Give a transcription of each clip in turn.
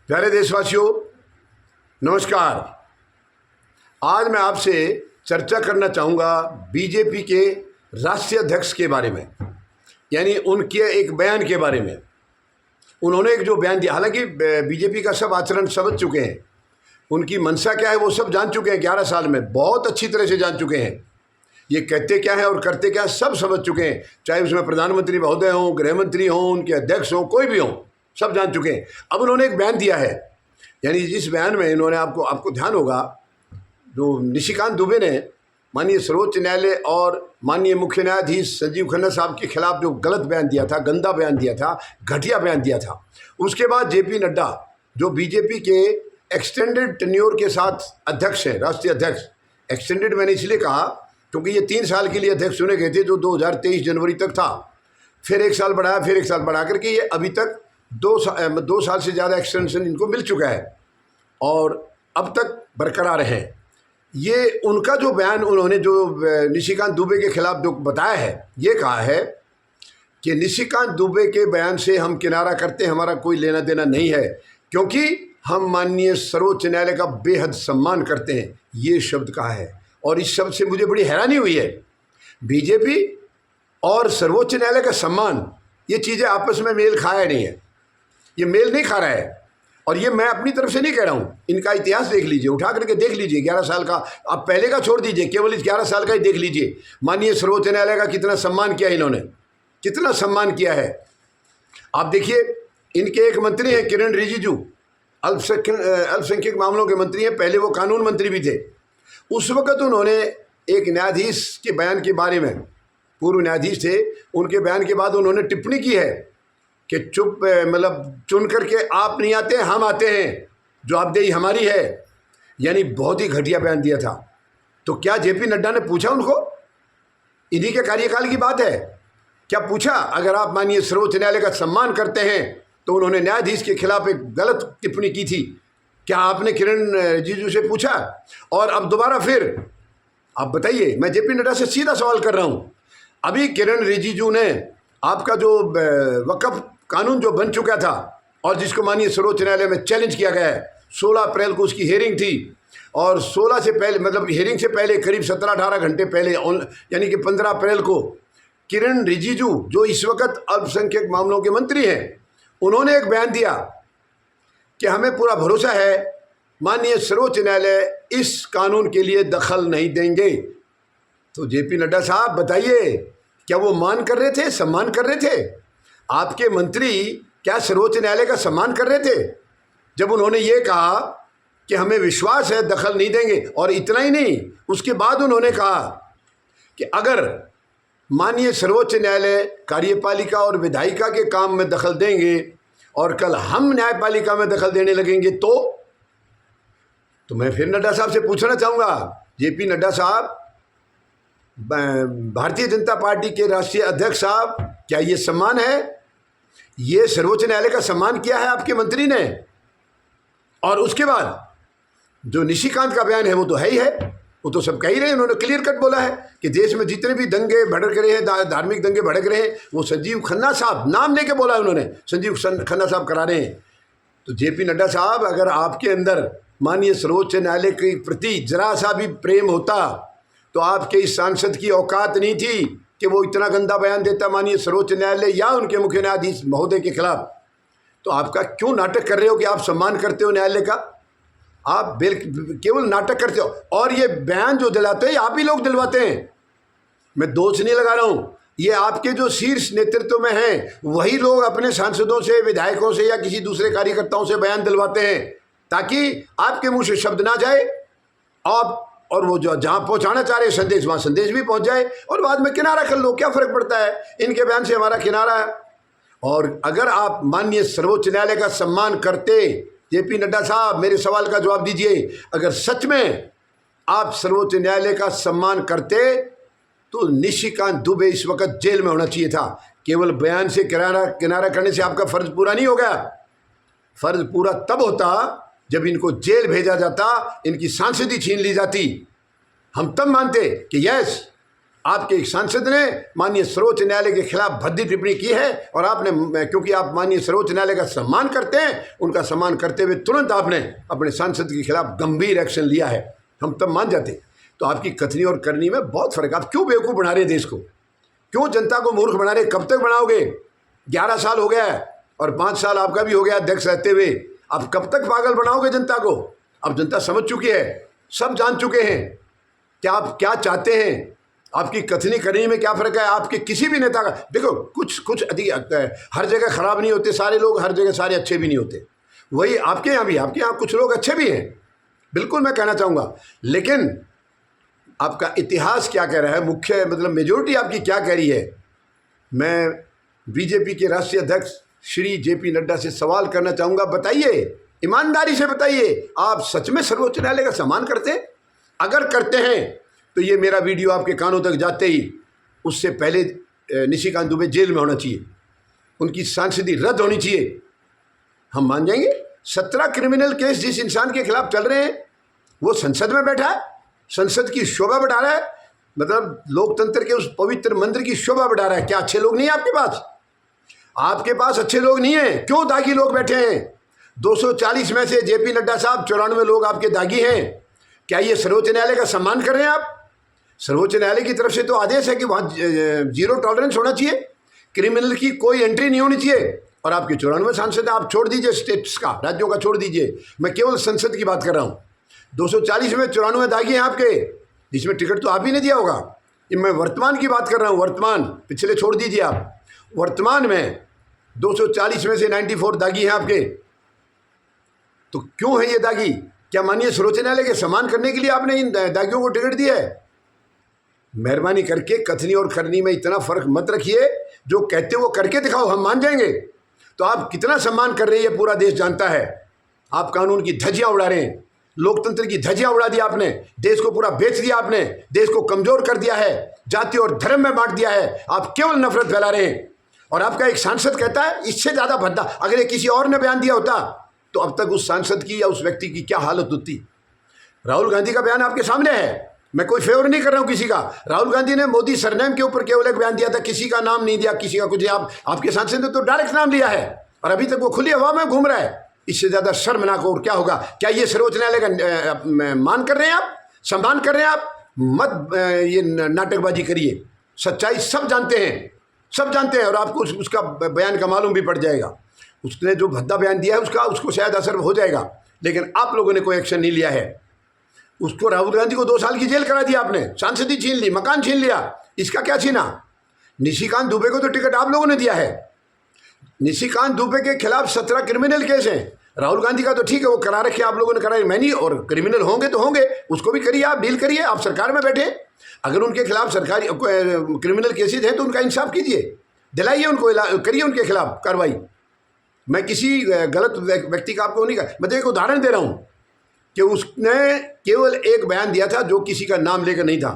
प्यारे देशवासियों, नमस्कार। आज मैं आपसे चर्चा करना चाहूँगा बीजेपी के राष्ट्रीय अध्यक्ष के बारे में, यानी उनके एक बयान के बारे में। उन्होंने एक जो बयान दिया, हालांकि बीजेपी का सब आचरण समझ चुके हैं, उनकी मंशा क्या है वो सब जान चुके हैं। 11 साल में बहुत अच्छी तरह से जान चुके हैं। ये कहते क्या है और करते क्या है सब समझ चुके हैं, चाहे उसमें प्रधानमंत्री महोदय हों, गृह मंत्री हों, उनके अध्यक्ष हों, कोई भी हों, सब जान चुके हैं। अब उन्होंने एक बयान दिया है, यानी जिस बयान में इन्होंने आपको ध्यान होगा, जो निशिकांत दुबे ने माननीय सर्वोच्च न्यायालय और माननीय मुख्य न्यायाधीश संजीव खन्ना साहब के खिलाफ जो गलत बयान दिया था, गंदा बयान दिया था, घटिया बयान दिया था, उसके बाद जेपी नड्डा जो बीजेपी के एक्सटेंडेड टेन्योर के साथ अध्यक्ष हैं, राष्ट्रीय अध्यक्ष। एक्सटेंडेड मैंने इसलिए कहा क्योंकि ये 3 साल के लिए अध्यक्ष चुने गए थे, जो 2023 जनवरी तक था, फिर 1 साल बढ़ाया, फिर 1 साल बढ़ा करके ये अभी तक 2 साल से ज़्यादा एक्सटेंशन इनको मिल चुका है और अब तक बरकरार है। ये उनका जो बयान उन्होंने जो निशिकांत दुबे के खिलाफ जो बताया है, ये कहा है कि निशिकांत दुबे के बयान से हम किनारा करते हैं, हमारा कोई लेना देना नहीं है, क्योंकि हम माननीय सर्वोच्च न्यायालय का बेहद सम्मान करते हैं। ये शब्द कहा है और इस शब्द से मुझे बड़ी हैरानी हुई है। बीजेपी और सर्वोच्च न्यायालय का सम्मान, ये चीज़ें आपस में मेल खाया नहीं है, ये मेल नहीं खा रहा है। और ये मैं अपनी तरफ से नहीं कह रहा हूँ, इनका इतिहास देख लीजिए, उठा करके देख लीजिए 11 साल का। आप पहले का छोड़ दीजिए, केवल इस 11 साल का ही देख लीजिए। माननीय सर्वोच्च न्यायालय का कितना सम्मान किया इन्होंने, कितना सम्मान किया है। आप देखिए, इनके एक मंत्री हैं किरण रिजिजू, अल्पसंख्यक मामलों के मंत्री हैं, पहले वो कानून मंत्री भी थे। उस वक़्त उन्होंने एक न्यायाधीश के बयान के बारे में, पूर्व न्यायाधीश थे, उनके बयान के बाद उन्होंने टिप्पणी की है कि चुन करके आप नहीं आते, हम आते हैं, जवाबदेही हमारी है। यानी बहुत ही घटिया बयान दिया था। तो क्या जेपी नड्डा ने पूछा उनको? इन्हीं के कार्यकाल की बात है, क्या पूछा? अगर आप माननीय सर्वोच्च न्यायालय का सम्मान करते हैं तो उन्होंने न्यायाधीश के खिलाफ एक गलत टिप्पणी की थी, क्या आपने किरण रिजिजू से पूछा? और अब दोबारा फिर आप बताइए, मैं जेपी नड्डा से सीधा सवाल कर रहा हूँ। अभी किरण रिजिजू ने आपका जो वक्फ कानून जो बन चुका था और जिसको माननीय सर्वोच्च न्यायालय में चैलेंज किया गया है, 16 अप्रैल को उसकी हियरिंग थी और 16 से पहले, मतलब हियरिंग से पहले करीब 17-18 घंटे पहले, यानी कि 15 अप्रैल को किरण रिजिजू जो इस वक्त अल्पसंख्यक मामलों के मंत्री हैं, उन्होंने एक बयान दिया कि हमें पूरा भरोसा है माननीय सर्वोच्च न्यायालय इस कानून के लिए दखल नहीं देंगे। तो जेपी नड्डा साहब बताइए, क्या वो मान कर रहे थे, सम्मान कर रहे थे? आपके मंत्री क्या सर्वोच्च न्यायालय का सम्मान कर रहे थे जब उन्होंने ये कहा कि हमें विश्वास है दखल नहीं देंगे? और इतना ही नहीं, उसके बाद उन्होंने कहा कि अगर माननीय सर्वोच्च न्यायालय कार्यपालिका और विधायिका के काम में दखल देंगे और कल हम न्यायपालिका में दखल देने लगेंगे तो मैं फिर नड्डा साहब से पूछना चाहूँगा, जेपी नड्डा साहब, भारतीय जनता पार्टी के राष्ट्रीय अध्यक्ष साहब, क्या ये सम्मान है? ये सर्वोच्च न्यायालय का सम्मान किया है आपके मंत्री ने? और उसके बाद जो निशिकांत का बयान है वो तो है ही है, वो तो सब कह ही रहे हैं, उन्होंने क्लियर कट बोला है कि देश में जितने भी दंगे भड़क रहे हैं, धार्मिक दंगे भड़क रहे हैं, वो संजीव खन्ना साहब, नाम लेके बोला है उन्होंने, संजीव खन्ना साहब करा रहे हैं। तो जेपी नड्डा साहब, अगर आपके अंदर माननीय सर्वोच्च न्यायालय के प्रति जरा सा भी प्रेम होता तो आपके इस सांसद की औकात नहीं थी कि वो इतना गंदा बयान देता माननीय सर्वोच्च न्यायालय या उनके मुख्य न्यायाधीश महोदय के खिलाफ। तो आपका क्यों नाटक कर रहे हो कि आप सम्मान करते हो न्यायालय का? आप केवल नाटक करते हो और ये बयान जो दिलाते हैं आप ही लोग दिलवाते हैं। मैं दोष नहीं लगा रहा हूँ, ये आपके जो शीर्ष नेतृत्व में हैं वही लोग अपने सांसदों से, विधायकों से या किसी दूसरे कार्यकर्ताओं से बयान दिलवाते हैं ताकि आपके मुंह से शब्द ना जाए और वो जो जहाँ पहुँचाना चाह रहे संदेश, वहाँ संदेश भी पहुँच जाए और बाद में किनारा कर लो, क्या फ़र्क पड़ता है? इनके बयान से हमारा किनारा है। और अगर आप माननीय सर्वोच्च न्यायालय का सम्मान करते, जेपी नड्डा साहब मेरे सवाल का जवाब दीजिए, अगर सच में आप सर्वोच्च न्यायालय का सम्मान करते तो निशिकांत दुबे इस वक्त जेल में होना चाहिए था। केवल बयान से किनारा करने से आपका फ़र्ज पूरा नहीं हो गया। फ़र्ज पूरा तब होता जब इनको जेल भेजा जाता, इनकी सांसदी छीन ली जाती। हम तब मानते कि यस, आपके एक सांसद ने माननीय सर्वोच्च न्यायालय के खिलाफ भद्दी टिप्पणी की है और आपने, क्योंकि आप माननीय सर्वोच्च न्यायालय का सम्मान करते हैं, उनका सम्मान करते हुए तुरंत आपने अपने सांसद के खिलाफ गंभीर एक्शन लिया है। हम तब मान जाते। तो आपकी कथनी और करनी में बहुत फर्क। आप क्यों बेवकूफ़ बना रहे देश को, क्यों जनता को मूर्ख बना रहे? कब तक बनाओगे? 11 साल हो गया है और 5 साल आपका भी हो गया अध्यक्ष रहते हुए। आप कब तक पागल बनाओगे जनता को? अब जनता समझ चुकी है, सब जान चुके हैं कि आप क्या चाहते हैं। आपकी कथनी करनी में क्या फ़र्क है? आपके किसी भी नेता का देखो, कुछ अधिक हर जगह ख़राब नहीं होते सारे लोग, हर जगह सारे अच्छे भी नहीं होते। वही आपके यहाँ भी, आपके यहाँ कुछ लोग अच्छे भी हैं, बिल्कुल मैं कहना चाहूँगा। लेकिन आपका इतिहास क्या कह रहा है, मुख्य मतलब मेजोरिटी आपकी क्या कह रही है? मैं बीजेपी के राष्ट्रीय अध्यक्ष श्री जेपी नड्डा से सवाल करना चाहूँगा, बताइए, ईमानदारी से बताइए, आप सच में सर्वोच्च न्यायालय का सम्मान करते हैं? अगर करते हैं तो ये मेरा वीडियो आपके कानों तक जाते ही उससे पहले निशिकांत दुबे जेल में होना चाहिए, उनकी सांसदी रद्द होनी चाहिए। हम मान जाएंगे। 17 क्रिमिनल केस जिस इंसान के खिलाफ चल रहे हैं वो संसद में बैठा है, संसद की शोभा बढ़ा रहा है, मतलब लोकतंत्र के उस पवित्र मंदिर की शोभा बढ़ा रहा है। क्या अच्छे लोग नहीं है आपके पास? आपके पास अच्छे लोग नहीं हैं, क्यों दागी लोग बैठे हैं? 240 में से जेपी नड्डा साहब 94 लोग आपके दागी हैं। क्या ये सर्वोच्च न्यायालय का सम्मान कर रहे हैं आप? सर्वोच्च न्यायालय की तरफ से तो आदेश है कि वहाँ जीरो टॉलरेंस होना चाहिए, क्रिमिनल की कोई एंट्री नहीं होनी चाहिए। और आपके 94 सांसद आप छोड़ दीजिए, स्टेट्स का, राज्यों का छोड़ दीजिए, मैं केवल संसद की बात कर रहा हूँ। 240 में 94 दागी हैं आपके, जिसमें टिकट तो आप ही ने दिया होगा। ये मैं वर्तमान की बात कर रहा हूँ, वर्तमान, पिछले छोड़ दीजिए आप। वर्तमान में 240 में से 94 दागी हैं आपके। तो क्यों है ये दागी? क्या माननीय सर्वोच्च न्यायालय के सम्मान करने के लिए आपने इन दागियों को टिकट दिया है? मेहरबानी करके कथनी और करनी में इतना फर्क मत रखिए। जो कहते हो वो करके दिखाओ, हम मान जाएंगे। तो आप कितना सम्मान कर रही है पूरा देश जानता है। आप कानून की धज्जियां उड़ा रहे हैं, लोकतंत्र की धज्जियां उड़ा दी आपने, देश को पूरा बेच दिया आपने, देश को कमजोर कर दिया है, जाति और धर्म में बांट दिया है। आप केवल नफरत फैला रहे हैं। और आपका एक सांसद कहता है इससे ज़्यादा भद्दा, अगर ये किसी और ने बयान दिया होता तो अब तक उस सांसद की या उस व्यक्ति की क्या हालत होती। राहुल गांधी का बयान आपके सामने है, मैं कोई फेवर नहीं कर रहा हूं किसी का। राहुल गांधी ने मोदी सरनेम के ऊपर केवल एक बयान दिया था, किसी का नाम नहीं दिया, किसी का कुछ। आपके सांसद ने तो डायरेक्ट नाम लिया है और अभी तक वो खुली हवा में घूम रहा है। इससे ज़्यादा शर्मनाक और क्या होगा? क्या ये सर्वोच्च न्यायालय का मान कर रहे हैं आप, सम्मान कर रहे हैं आप? मत ये नाटकबाजी करिए। सच्चाई सब जानते हैं, सब जानते हैं, और आपको उसका बयान का मालूम भी पड़ जाएगा। उसने जो भद्दा बयान दिया है उसको शायद असर हो जाएगा, लेकिन आप लोगों ने कोई एक्शन नहीं लिया है। उसको, राहुल गांधी को 2 साल की जेल करा दी आपने, सांसदी छीन ली, मकान छीन लिया। इसका क्या छीना? निशिकांत दुबे को तो टिकट आप लोगों ने दिया है। निशिकांत दुबे के खिलाफ 17 क्रिमिनल केस हैं। राहुल गांधी का तो ठीक है, वो करा रखे आप लोगों ने, कराए मैं नहीं। और क्रिमिनल होंगे तो होंगे, उसको भी करिए, आप डील करिए, आप सरकार में बैठे। अगर उनके खिलाफ सरकारी क्रिमिनल केसेज हैं तो उनका इंसाफ कीजिए, दिलाइए उनको, करिए उनके खिलाफ कार्रवाई। मैं किसी गलत व्यक्ति का आपको नहीं कहा, मैं तो एक उदाहरण दे रहा हूँ कि उसने केवल एक बयान दिया था जो किसी का नाम लेकर नहीं था,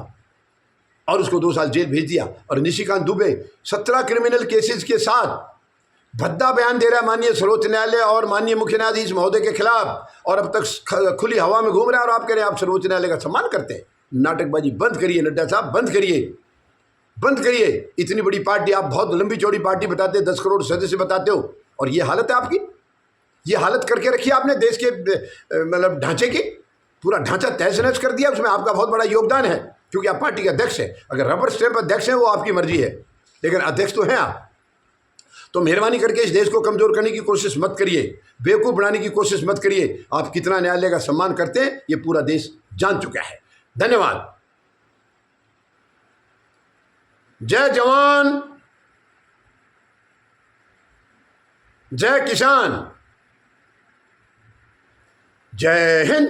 और उसको 2 साल जेल भेज दिया। और निशिकांत दुबे 17 क्रिमिनल केसेस के साथ भद्दा बयान दे रहा है माननीय सर्वोच्च न्यायालय और माननीय मुख्य न्यायाधीश महोदय के खिलाफ, और अब तक खुली हवा में घूम रहा है। और आप कह रहे हैं आप सर्वोच्च न्यायालय का सम्मान करते हैं। नाटकबाजी बंद करिए नड्डा साहब, बंद करिए, बंद करिए। इतनी बड़ी पार्टी, आप बहुत लंबी चौड़ी पार्टी बताते, 10 करोड़ सदस्य बताते हो, और ये हालत है आपकी। ये हालत करके रखी आपने देश के मतलब ढांचे की, पूरा ढांचा तहस नहस कर दिया। उसमें आपका बहुत बड़ा योगदान है, क्योंकि आप पार्टी के अध्यक्ष हैं। अगर रबर स्टैंप अध्यक्ष हैं वो आपकी मर्जी है, लेकिन अध्यक्ष तो हैं आप। तो मेहरबानी करके इस देश को कमजोर करने की कोशिश मत करिए, बेवकूफ़ बनाने की कोशिश मत करिए। आप कितना न्यायालय का सम्मान करते हैं ये पूरा देश जान चुका है। धन्यवाद। जय जवान, जय किसान, जय हिंद।